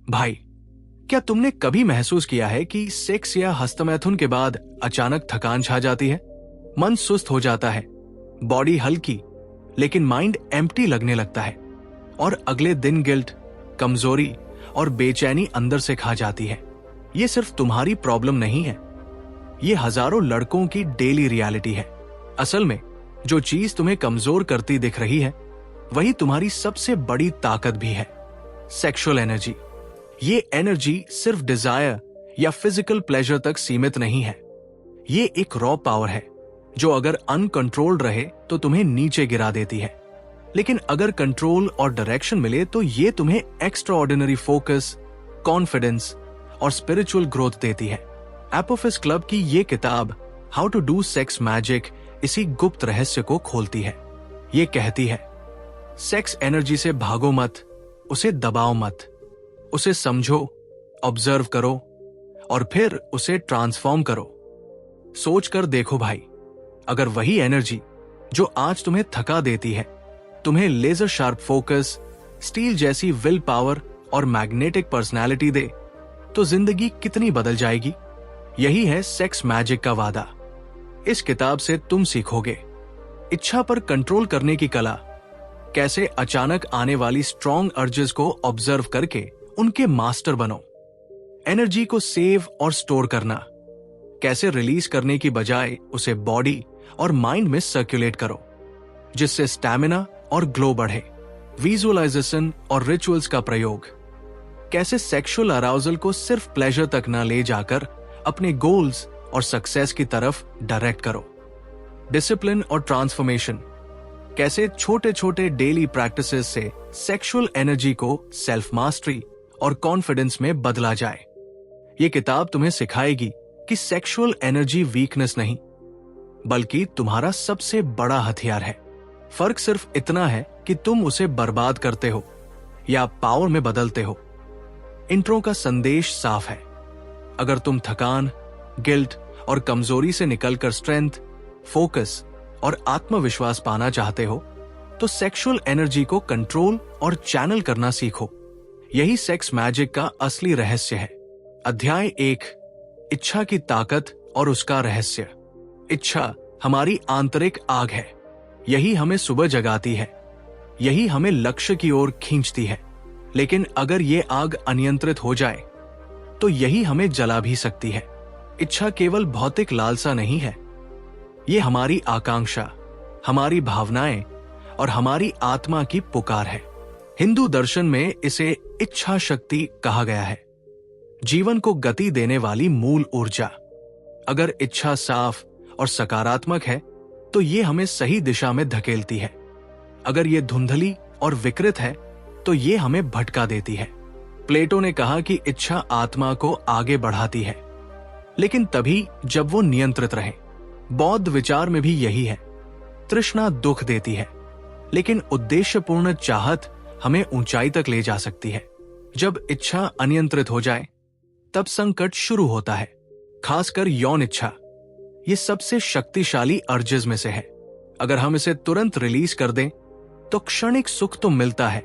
भाई, क्या तुमने कभी महसूस किया है कि सेक्स या हस्तमैथुन के बाद अचानक थकान छा जाती है, मन सुस्त हो जाता है, बॉडी हल्की लेकिन माइंड एम्प्टी लगने लगता है और अगले दिन गिल्ट, कमजोरी और बेचैनी अंदर से खा जाती है। ये सिर्फ तुम्हारी प्रॉब्लम नहीं है, ये हजारों लड़कों की डेली रियलिटी है। असल में जो चीज तुम्हें कमजोर करती दिख रही है वही तुम्हारी सबसे बड़ी ताकत भी है, सेक्सुअल एनर्जी। ये एनर्जी सिर्फ डिजायर या फिजिकल प्लेजर तक सीमित नहीं है, ये एक रॉ पावर है जो अगर अनकंट्रोल्ड रहे तो तुम्हें नीचे गिरा देती है, लेकिन अगर कंट्रोल और डायरेक्शन मिले तो ये तुम्हें एक्स्ट्राऑर्डिनरी फोकस, कॉन्फिडेंस और स्पिरिचुअल ग्रोथ देती है। एपोफिस क्लब की ये किताब how to do sex magic इसी गुप्त रहस्य को खोलती है। ये कहती है, सेक्स एनर्जी से भागो मत, उसे दबाओ मत, उसे समझो, ऑब्जर्व करो और फिर उसे ट्रांसफॉर्म करो। सोच कर देखो भाई, अगर वही एनर्जी जो आज तुम्हें थका देती है तुम्हें लेजर शार्प फोकस, स्टील जैसी विल पावर और मैग्नेटिक पर्सनालिटी दे तो जिंदगी कितनी बदल जाएगी। यही है सेक्स मैजिक का वादा। इस किताब से तुम सीखोगे इच्छा पर कंट्रोल करने की कला, कैसे अचानक आने वाली स्ट्रॉन्ग अर्जेस को ऑब्जर्व करके उनके मास्टर बनो, एनर्जी को सेव और स्टोर करना, कैसे रिलीज करने की बजाय उसे बॉडी और माइंड में सर्कुलेट करो जिससे स्टैमिना और ग्लो बढ़े, विजुअलाइजेशन और रिचुअल्स का प्रयोग, कैसे सेक्सुअल अराउजल को सिर्फ प्लेजर तक न ले जाकर अपने गोल्स और सक्सेस की तरफ डायरेक्ट करो, डिसिप्लिन और ट्रांसफॉर्मेशन, कैसे छोटे छोटे डेली प्रैक्टिसेस से सेक्सुअल एनर्जी को सेल्फ मास्टरी और कॉन्फिडेंस में बदला जाए। ये किताब तुम्हें सिखाएगी कि सेक्सुअल एनर्जी वीकनेस नहीं बल्कि तुम्हारा सबसे बड़ा हथियार है। फर्क सिर्फ इतना है कि तुम उसे बर्बाद करते हो या पावर में बदलते हो। इंट्रो का संदेश साफ है, अगर तुम थकान, गिल्ट और कमजोरी से निकलकर स्ट्रेंथ, फोकस और आत्मविश्वास पाना चाहते हो तो सेक्सुअल एनर्जी को कंट्रोल और चैनल करना सीखो। यही सेक्स मैजिक का असली रहस्य है। अध्याय 1, इच्छा की ताकत और उसका रहस्य। इच्छा हमारी आंतरिक आग है, यही हमें सुबह जगाती है, यही हमें लक्ष्य की ओर खींचती है। लेकिन अगर ये आग अनियंत्रित हो जाए तो यही हमें जला भी सकती है। इच्छा केवल भौतिक लालसा नहीं है, ये हमारी आकांक्षा, हमारी भावनाएं और हमारी आत्मा की पुकार है। हिंदू दर्शन में इसे इच्छा शक्ति कहा गया है, जीवन को गति देने वाली मूल ऊर्जा। अगर इच्छा साफ और सकारात्मक है तो ये हमें सही दिशा में धकेलती है, अगर ये धुंधली और विकृत है तो ये हमें भटका देती है। प्लेटो ने कहा कि इच्छा आत्मा को आगे बढ़ाती है, लेकिन तभी जब वो नियंत्रित रहे। बौद्ध विचार में भी यही है। तृष्णा दुख देती है, लेकिन उद्देश्यपूर्ण चाहत हमें ऊंचाई तक ले जा सकती है। जब इच्छा अनियंत्रित हो जाए तब संकट शुरू होता है, खासकर यौन इच्छा। ये सबसे शक्तिशाली अर्जेस में से है। अगर हम इसे तुरंत रिलीज कर दें तो क्षणिक सुख तो मिलता है,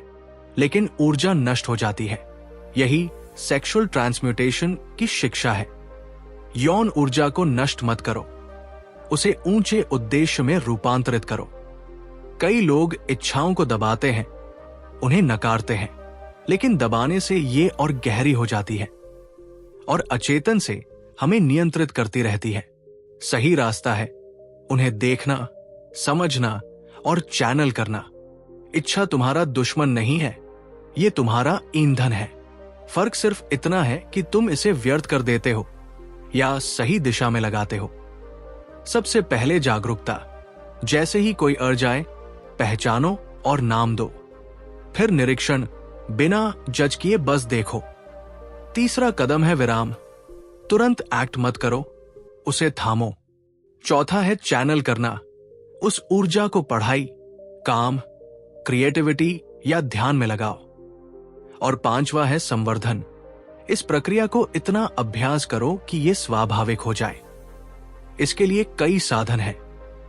लेकिन ऊर्जा नष्ट हो जाती है। यही सेक्सुअल ट्रांसम्यूटेशन की शिक्षा है। यौन ऊर्जा को नष्ट मत करो, उसे ऊंचे उद्देश्य में रूपांतरित करो। कई लोग इच्छाओं को दबाते हैं, उन्हें नकारते हैं, लेकिन दबाने से ये और गहरी हो जाती है और अचेतन से हमें नियंत्रित करती रहती है। सही रास्ता है उन्हें देखना, समझना और चैनल करना। इच्छा तुम्हारा दुश्मन नहीं है, ये तुम्हारा ईंधन है। फर्क सिर्फ इतना है कि तुम इसे व्यर्थ कर देते हो या सही दिशा में लगाते हो। सबसे पहले जागरूकता। जैसे ही कोई अर्ज आए, पहचानो और नाम दो। फिर निरीक्षण, बिना जज किए बस देखो। तीसरा कदम है विराम। तुरंत एक्ट मत करो, उसे थामो। चौथा है चैनल करना। उस ऊर्जा को पढ़ाई, काम, क्रिएटिविटी या ध्यान में लगाओ। और पांचवा है संवर्धन। इस प्रक्रिया को इतना अभ्यास करो कि यह स्वाभाविक हो जाए। इसके लिए कई साधन हैं।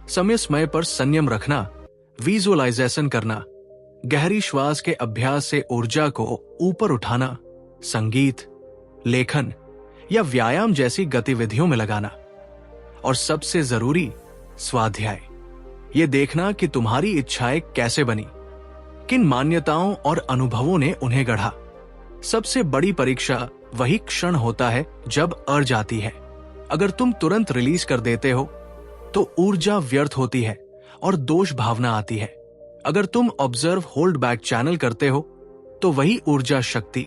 समय समय पर संयम रखना, विजुअलाइजेशन करना, गहरी श्वास के अभ्यास से ऊर्जा को ऊपर उठाना, संगीत, लेखन या व्यायाम जैसी गतिविधियों में लगाना। और सबसे जरूरी, स्वाध्याय। ये देखना कि तुम्हारी इच्छाएं कैसे बनी, किन मान्यताओं और अनुभवों ने उन्हें गढ़ा। सबसे बड़ी परीक्षा वही क्षण होता है जब अर्ज आती है। अगर तुम तुरंत रिलीज कर देते हो तो ऊर्जा व्यर्थ होती है और दोष भावना आती है। अगर तुम ऑब्जर्व होल्ड बैक चैनल करते हो तो वही ऊर्जा शक्ति,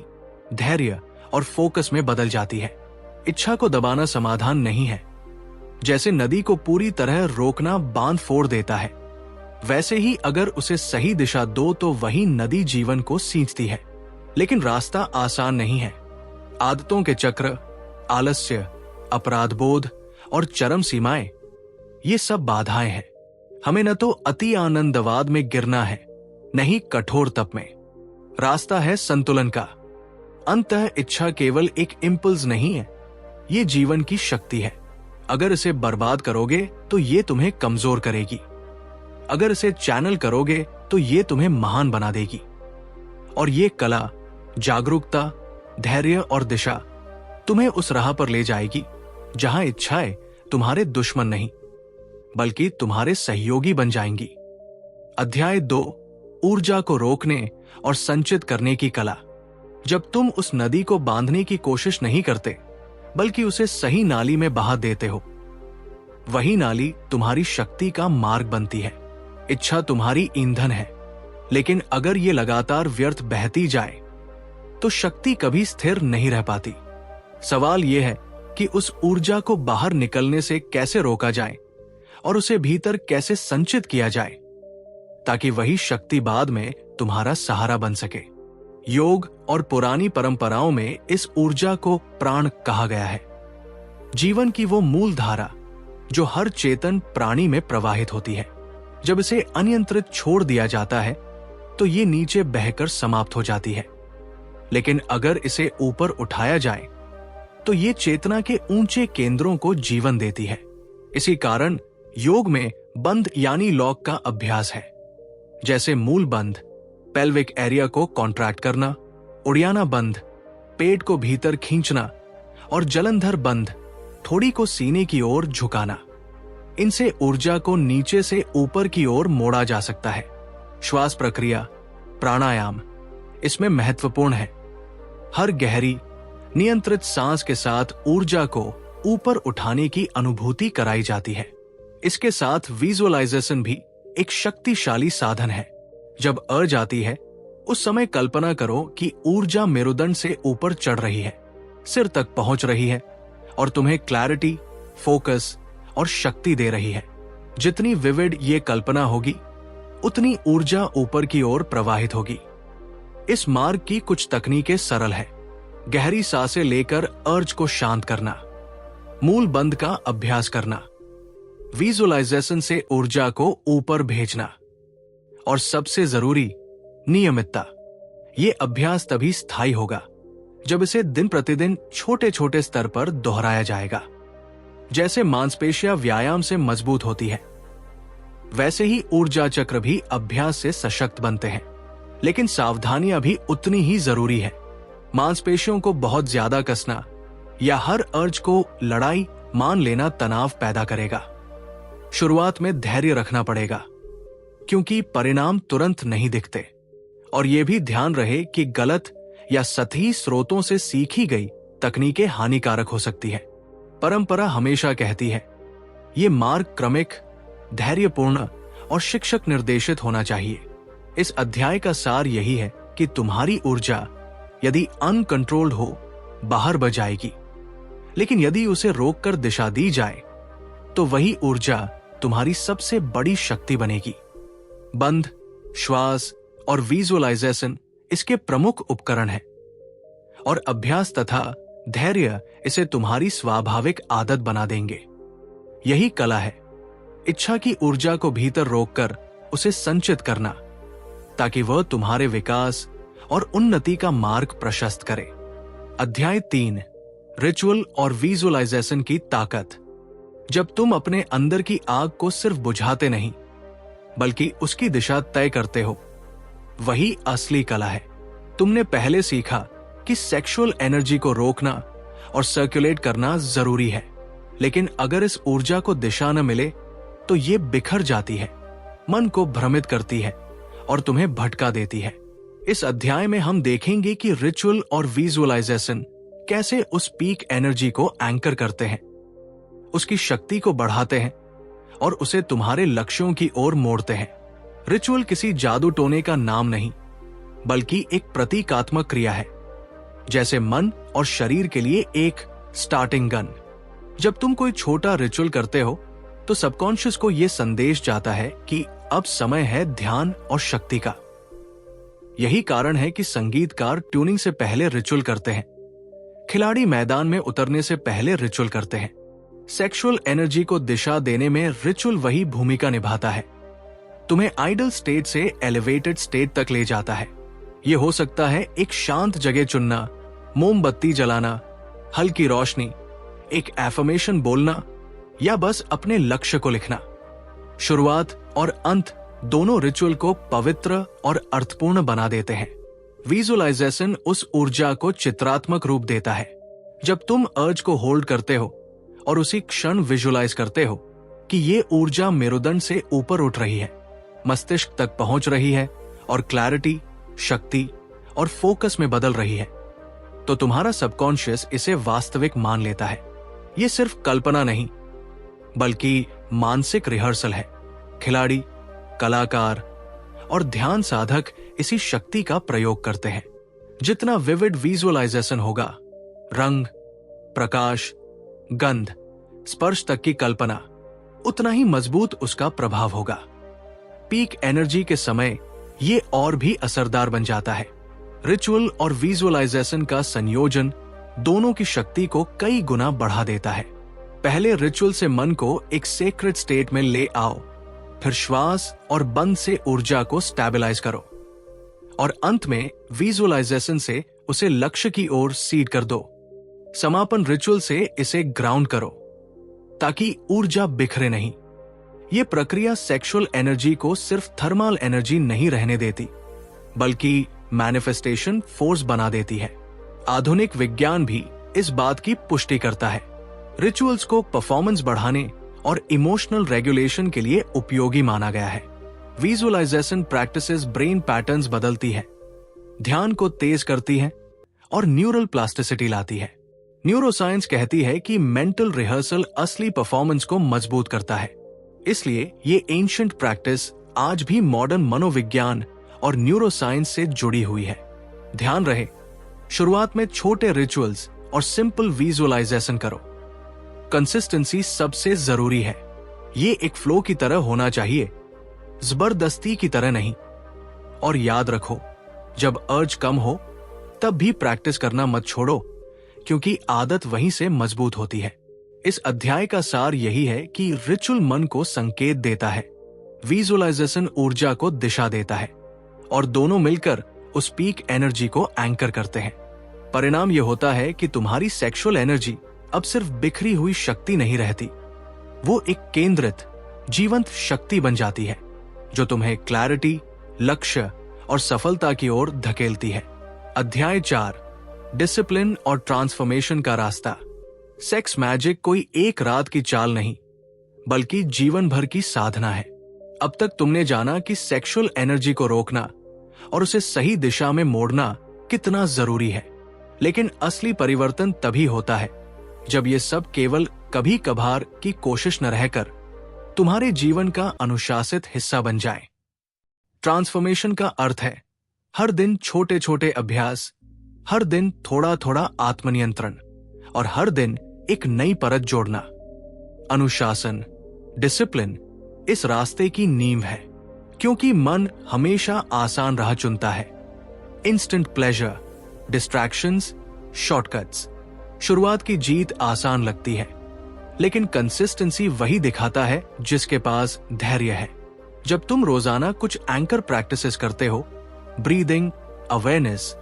धैर्य और फोकस में बदल जाती है। इच्छा को दबाना समाधान नहीं है। जैसे नदी को पूरी तरह रोकना बांध फोड़ देता है, वैसे ही अगर उसे सही दिशा दो तो वही नदी जीवन को सींचती है। लेकिन रास्ता आसान नहीं है। आदतों के चक्र, आलस्य, अपराध बोध और चरम सीमाएं, ये सब बाधाएं हैं। हमें न तो अति आनंदवाद में गिरना है, न ही कठोर तप में। रास्ता है संतुलन का। अंततः इच्छा केवल एक इम्पल्स नहीं है, ये जीवन की शक्ति है। अगर इसे बर्बाद करोगे तो ये तुम्हें कमजोर करेगी। अगर इसे चैनल करोगे तो ये तुम्हें महान बना देगी। और ये कला, जागरूकता, धैर्य और दिशा तुम्हें उस राह पर ले जाएगी जहां इच्छाएं तुम्हारे दुश्मन नहीं बल्कि तुम्हारे सहयोगी बन जाएंगी। अध्याय 2, ऊर्जा को रोकने और संचित करने की कला। जब तुम उस नदी को बांधने की कोशिश नहीं करते बल्कि उसे सही नाली में बहा देते हो, वही नाली तुम्हारी शक्ति का मार्ग बनती है। इच्छा तुम्हारी ईंधन है, लेकिन अगर ये लगातार व्यर्थ बहती जाए तो शक्ति कभी स्थिर नहीं रह पाती। सवाल यह है कि उस ऊर्जा को बाहर निकलने से कैसे रोका जाए और उसे भीतर कैसे संचित किया जाए ताकि वही शक्ति बाद में तुम्हारा सहारा बन सके। योग और पुरानी परंपराओं में इस ऊर्जा को प्राण कहा गया है। जीवन की वो मूल धारा जो हर चेतन प्राणी में प्रवाहित होती है। जब इसे अनियंत्रित छोड़ दिया जाता है तो ये नीचे बहकर समाप्त हो जाती है। लेकिन अगर इसे ऊपर उठाया जाए तो ये चेतना के ऊंचे केंद्रों को जीवन देती है। इसी कारण योग में बंध यानी लॉक का अभ्यास है। जैसे मूल बंध, पेल्विक एरिया को कॉन्ट्रैक्ट करना, उड़ियाना बंध, पेट को भीतर खींचना, और जलंधर बंध, थोड़ी को सीने की ओर झुकाना। इनसे ऊर्जा को नीचे से ऊपर की ओर मोड़ा जा सकता है। श्वास प्रक्रिया, प्राणायाम इसमें महत्वपूर्ण है। हर गहरी, नियंत्रित सांस के साथ ऊर्जा को ऊपर उठाने की अनुभूति कराई जाती है। इसके साथ विजुअलाइजेशन भी एक शक्तिशाली साधन है। जब अर्ज आती है उस समय कल्पना करो कि ऊर्जा मेरुदंड से ऊपर चढ़ रही है, सिर तक पहुंच रही है और तुम्हें क्लैरिटी, फोकस और शक्ति दे रही है। जितनी विविड ये कल्पना होगी उतनी ऊर्जा ऊपर की ओर प्रवाहित होगी। इस मार्ग की कुछ तकनीकें सरल है। गहरी सांसें लेकर अर्ज को शांत करना, मूल बंध का अभ्यास करना, विजुअलाइजेशन से ऊर्जा को ऊपर भेजना, और सबसे जरूरी, नियमितता। ये अभ्यास तभी स्थायी होगा जब इसे दिन प्रतिदिन छोटे छोटे स्तर पर दोहराया जाएगा। जैसे मांसपेशियां व्यायाम से मजबूत होती है, वैसे ही ऊर्जा चक्र भी अभ्यास से सशक्त बनते हैं। लेकिन सावधानियां भी उतनी ही जरूरी है। मांसपेशियों को बहुत ज्यादा कसना या हर अर्ज को लड़ाई मान लेना तनाव पैदा करेगा। शुरुआत में धैर्य रखना पड़ेगा क्योंकि परिणाम तुरंत नहीं दिखते। और यह भी ध्यान रहे कि गलत या सतही स्रोतों से सीखी गई तकनीकें हानिकारक हो सकती है। परंपरा हमेशा कहती है ये मार्ग क्रमिक, धैर्यपूर्ण और शिक्षक निर्देशित होना चाहिए। इस अध्याय का सार यही है कि तुम्हारी ऊर्जा यदि अनकंट्रोल्ड हो बाहर बह जाएगी, लेकिन यदि उसे रोककर दिशा दी जाए तो वही ऊर्जा तुम्हारी सबसे बड़ी शक्ति बनेगी। बंध, श्वास और विजुअलाइजेशन इसके प्रमुख उपकरण हैं और अभ्यास तथा धैर्य इसे तुम्हारी स्वाभाविक आदत बना देंगे। यही कला है, इच्छा की ऊर्जा को भीतर रोककर उसे संचित करना ताकि वह तुम्हारे विकास और उन्नति का मार्ग प्रशस्त करे। अध्याय 3, रिचुअल और विजुअलाइजेशन की ताकत। जब तुम अपने अंदर की आग को सिर्फ बुझाते नहीं बल्कि उसकी दिशा तय करते हो, वही असली कला है। तुमने पहले सीखा कि सेक्सुअल एनर्जी को रोकना और सर्कुलेट करना जरूरी है, लेकिन अगर इस ऊर्जा को दिशा न मिले तो ये बिखर जाती है, मन को भ्रमित करती है और तुम्हें भटका देती है। इस अध्याय में हम देखेंगे कि रिचुअल और विजुअलाइजेशन कैसे उस पीक एनर्जी को एंकर करते हैं, उसकी शक्ति को बढ़ाते हैं और उसे तुम्हारे लक्ष्यों की ओर मोड़ते हैं। रिचुअल किसी जादू टोने का नाम नहीं, बल्कि एक प्रतीकात्मक क्रिया है, जैसे मन और शरीर के लिए एक स्टार्टिंग गन। जब तुम कोई छोटा रिचुअल करते हो तो सबकॉन्शियस को यह संदेश जाता है कि अब समय है ध्यान और शक्ति का। यही कारण है कि संगीतकार ट्यूनिंग से पहले रिचुअल करते हैं, खिलाड़ी मैदान में उतरने से पहले रिचुअल करते हैं। सेक्सुअल एनर्जी को दिशा देने में रिचुअल वही भूमिका निभाता है, तुम्हें आइडल स्टेट से एलिवेटेड स्टेट तक ले जाता है। यह हो सकता है एक शांत जगह चुनना, मोमबत्ती जलाना, हल्की रोशनी, एक एफर्मेशन बोलना या बस अपने लक्ष्य को लिखना। शुरुआत और अंत दोनों रिचुअल को पवित्र और अर्थपूर्ण बना देते हैं। विजुअलाइजेशन उस ऊर्जा को चित्रात्मक रूप देता है। जब तुम अर्ज को होल्ड करते हो और उसी क्षण विजुअलाइज करते हो कि ये ऊर्जा मेरुदंड से ऊपर उठ रही है, मस्तिष्क तक पहुंच रही है और क्लैरिटी, शक्ति और फोकस में बदल रही है, तो तुम्हारा सबकॉन्शियस इसे वास्तविक मान लेता है। ये सिर्फ कल्पना नहीं, बल्कि मानसिक रिहर्सल है। खिलाड़ी, कलाकार और ध्यान साधक इसी शक्ति का प्रयोग करते हैं। जितना विविड विजुअलाइजेशन होगा, रंग, प्रकाश, गंध, स्पर्श तक की कल्पना, उतना ही मजबूत उसका प्रभाव होगा। पीक एनर्जी के समय ये और भी असरदार बन जाता है। रिचुअल और विजुअलाइजेशन का संयोजन दोनों की शक्ति को कई गुना बढ़ा देता है। पहले रिचुअल से मन को एक सेक्रेट स्टेट में ले आओ, फिर श्वास और बंद से ऊर्जा को स्टेबलाइज करो और अंत में विजुअलाइजेशन से उसे लक्ष्य की ओर सीड कर दो। समापन रिचुअल से इसे ग्राउंड करो ताकि ऊर्जा बिखरे नहीं। यह प्रक्रिया सेक्सुअल एनर्जी को सिर्फ थर्मल एनर्जी नहीं रहने देती, बल्कि मैनिफेस्टेशन फोर्स बना देती है। आधुनिक विज्ञान भी इस बात की पुष्टि करता है। रिचुअल्स को परफॉर्मेंस बढ़ाने और इमोशनल रेगुलेशन के लिए उपयोगी माना गया है। विजुअलाइजेशन प्रैक्टिसेस ब्रेन पैटर्न्स बदलती है, ध्यान को तेज करती है और न्यूरल प्लास्टिसिटी लाती है। न्यूरोसाइंस कहती है कि मेंटल रिहर्सल असली परफॉर्मेंस को मजबूत करता है। इसलिए ये एंशिएंट प्रैक्टिस आज भी मॉडर्न मनोविज्ञान और न्यूरोसाइंस से जुड़ी हुई है। ध्यान रहे, शुरुआत में छोटे रिचुअल्स और सिंपल विजुअलाइजेशन करो। कंसिस्टेंसी सबसे जरूरी है। ये एक फ्लो की तरह होना चाहिए, जबरदस्ती की तरह नहीं। और याद रखो, जब अर्ज कम हो तब भी प्रैक्टिस करना मत छोड़ो, क्योंकि आदत वहीं से मजबूत होती है। इस अध्याय का सार यही है कि रिचुअल मन को संकेत देता है, विजुअलाइजेशन ऊर्जा को दिशा देता है और दोनों मिलकर उस पीक एनर्जी को एंकर करते हैं। परिणाम यह होता है कि तुम्हारी सेक्सुअल एनर्जी अब सिर्फ बिखरी हुई शक्ति नहीं रहती, वो एक केंद्रित, जीवंत शक्ति बन जाती है जो तुम्हें क्लैरिटी, लक्ष्य और सफलता की ओर धकेलती है। अध्याय 4, डिसिप्लिन और ट्रांसफॉर्मेशन का रास्ता। सेक्स मैजिक कोई एक रात की चाल नहीं, बल्कि जीवन भर की साधना है। अब तक तुमने जाना कि सेक्सुअल एनर्जी को रोकना और उसे सही दिशा में मोड़ना कितना जरूरी है, लेकिन असली परिवर्तन तभी होता है जब ये सब केवल कभी कभार की कोशिश न रहकर तुम्हारे जीवन का अनुशासित हिस्सा बन जाए। ट्रांसफॉर्मेशन का अर्थ है हर दिन छोटे छोटे अभ्यास, हर दिन थोड़ा थोड़ा आत्मनियंत्रण और हर दिन एक नई परत जोड़ना। अनुशासन, डिसिप्लिन इस रास्ते की नींव है, क्योंकि मन हमेशा आसान राह चुनता है। Instant pleasure, distractions, shortcuts. शुरुआत की जीत आसान लगती है, लेकिन कंसिस्टेंसी वही दिखाता है जिसके पास धैर्य है। जब तुम रोजाना कुछ एंकर प्रैक्टिसेस करते हो, ब्रीदिंग, अवेयरनेस,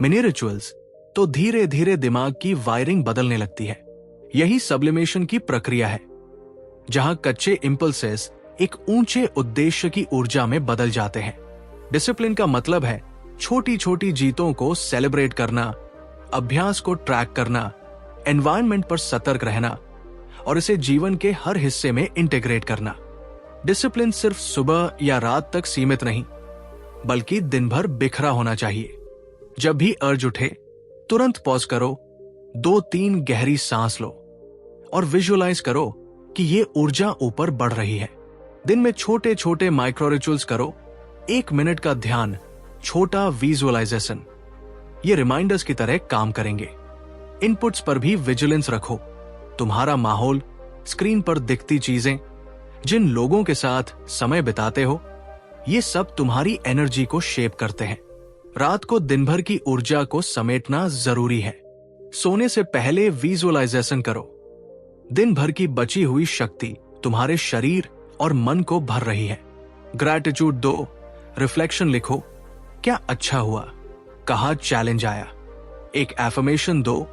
मिनी रिचुअल्स, तो धीरे धीरे दिमाग की वायरिंग बदलने लगती है। यही सब्लिमेशन की प्रक्रिया है, जहां कच्चे इंपल्सेस एक ऊंचे उद्देश्य की ऊर्जा में बदल जाते हैं। डिसिप्लिन का मतलब है छोटी छोटी जीतों को सेलिब्रेट करना, अभ्यास को ट्रैक करना, एनवायरनमेंट पर सतर्क रहना और इसे जीवन के हर हिस्से में इंटीग्रेट करना। डिसिप्लिन सिर्फ सुबह या रात तक सीमित नहीं, बल्कि दिन भर बिखरा होना चाहिए। जब भी अर्ज उठे, तुरंत पॉज करो, 2-3 गहरी सांस लो और विजुअलाइज करो कि ये ऊर्जा ऊपर बढ़ रही है। दिन में छोटे छोटे माइक्रो रिचुअल्स करो, 1 मिनट का ध्यान, छोटा विजुअलाइजेशन, ये रिमाइंडर्स की तरह काम करेंगे। इनपुट्स पर भी विजिलेंस रखो। तुम्हारा माहौल, स्क्रीन पर दिखती चीजें, जिन लोगों के साथ समय बिताते हो, ये सब तुम्हारी एनर्जी को शेप करते हैं। रात को दिन भर की ऊर्जा को समेटना जरूरी है। सोने से पहले विजुअलाइजेशन करो। दिन भर की बची हुई शक्ति तुम्हारे शरीर और मन को भर रही है। ग्रैटिट्यूड दो, रिफ्लेक्शन लिखो, क्या अच्छा हुआ, कहाँ चैलेंज आया। एक एफर्मेशन दो,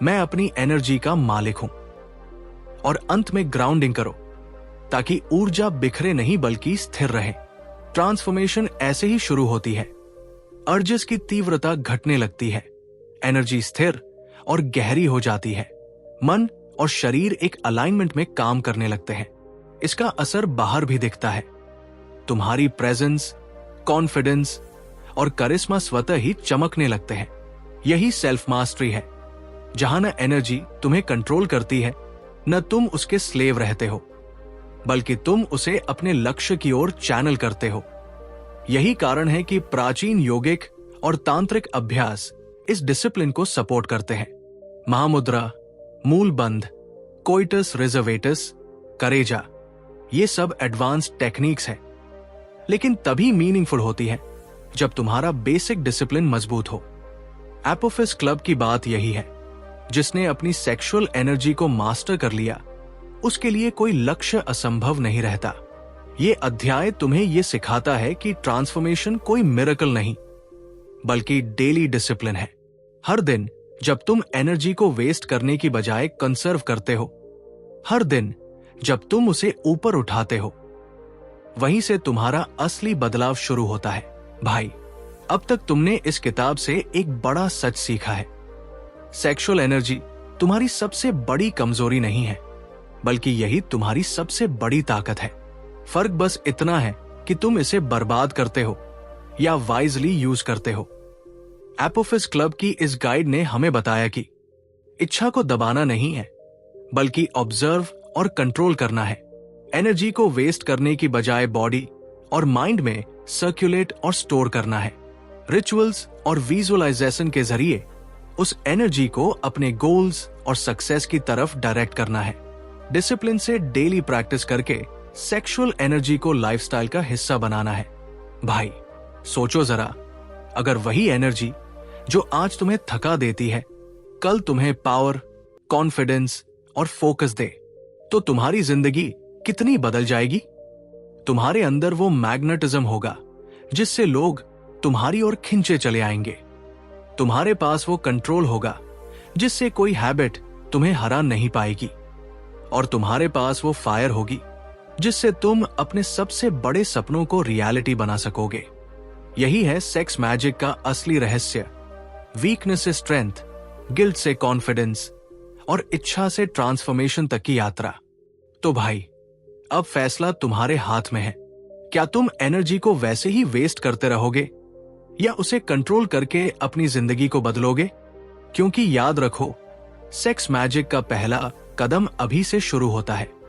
मैं अपनी एनर्जी का मालिक हूं। और अंत में ग्राउंडिंग करो, ताकि ऊर्जा बिखरे नहीं बल्कि स्थिर रहे। ट्रांसफॉर्मेशन ऐसे ही शुरू होती है। अर्जेस की तीव्रता घटने लगती है, एनर्जी स्थिर और गहरी हो जाती है, मन और शरीर एक अलाइनमेंट में काम करने लगते हैं। इसका असर बाहर भी दिखता है। तुम्हारी प्रेजेंस, कॉन्फिडेंस और करिश्मा स्वतः ही चमकने लगते हैं। यही सेल्फ मास्टरी है, जहां न एनर्जी तुम्हें कंट्रोल करती है, न तुम उसके स्लेव रहते हो, बल्कि तुम उसे अपने लक्ष्य की ओर चैनल करते हो। यही कारण है कि प्राचीन योगिक और तांत्रिक अभ्यास इस डिसिप्लिन को सपोर्ट करते हैं। महामुद्रा, मूल बंध, कोइटस रिजर्वेटस, करेजा, ये सब एडवांस टेक्निक्स हैं, लेकिन तभी मीनिंगफुल होती है जब तुम्हारा बेसिक डिसिप्लिन मजबूत हो। एपोफिस क्लब की बात यही है। जिसने अपनी सेक्सुअल एनर्जी को मास्टर कर लिया, उसके लिए कोई लक्ष्य असंभव नहीं रहता। ये अध्याय तुम्हें यह सिखाता है कि ट्रांसफॉर्मेशन कोई मिरेकल नहीं, बल्कि डेली डिसिप्लिन है। हर दिन जब तुम एनर्जी को वेस्ट करने की बजाय कंसर्व करते हो, हर दिन जब तुम उसे ऊपर उठाते हो, वहीं से तुम्हारा असली बदलाव शुरू होता है। भाई, अब तक तुमने इस किताब से एक बड़ा सच सीखा है। सेक्सुअल एनर्जी तुम्हारी सबसे बड़ी कमजोरी नहीं है, बल्कि यही तुम्हारी सबसे बड़ी ताकत है। फर्क बस इतना है कि तुम इसे बर्बाद करते हो या वाइजली यूज करते हो। एपोफिस क्लब की इस गाइड ने हमें बताया कि इच्छा को दबाना नहीं है, बल्कि ऑब्जर्व और कंट्रोल करना है। एनर्जी को वेस्ट करने की बजाय बॉडी और माइंड में सर्कुलेट और स्टोर करना है। रिचुअल्स और विजुअलाइजेशन के जरिए उस एनर्जी को अपने गोल्स और सक्सेस की तरफ डायरेक्ट करना है। डिसिप्लिन से डेली प्रैक्टिस करके सेक्सुअल एनर्जी को लाइफस्टाइल का हिस्सा बनाना है। भाई, सोचो जरा, अगर वही एनर्जी जो आज तुम्हें थका देती है, कल तुम्हें पावर, कॉन्फिडेंस और फोकस दे, तो तुम्हारी जिंदगी कितनी बदल जाएगी। तुम्हारे अंदर वो मैग्नेटिज्म होगा जिससे लोग तुम्हारी ओर खिंचे चले आएंगे। तुम्हारे पास वो कंट्रोल होगा जिससे कोई हैबिट तुम्हें हरा नहीं पाएगी। और तुम्हारे पास वो फायर होगी जिससे तुम अपने सबसे बड़े सपनों को रियलिटी बना सकोगे। यही है सेक्स मैजिक का असली रहस्य। वीकनेस से स्ट्रेंथ, गिल्ट से कॉन्फिडेंस और इच्छा से ट्रांसफॉर्मेशन तक की यात्रा। तो भाई, अब फैसला तुम्हारे हाथ में है। क्या तुम एनर्जी को वैसे ही वेस्ट करते रहोगे या उसे कंट्रोल करके अपनी जिंदगी को बदलोगे? क्योंकि याद रखो, सेक्स मैजिक का पहला कदम अभी से शुरू होता है।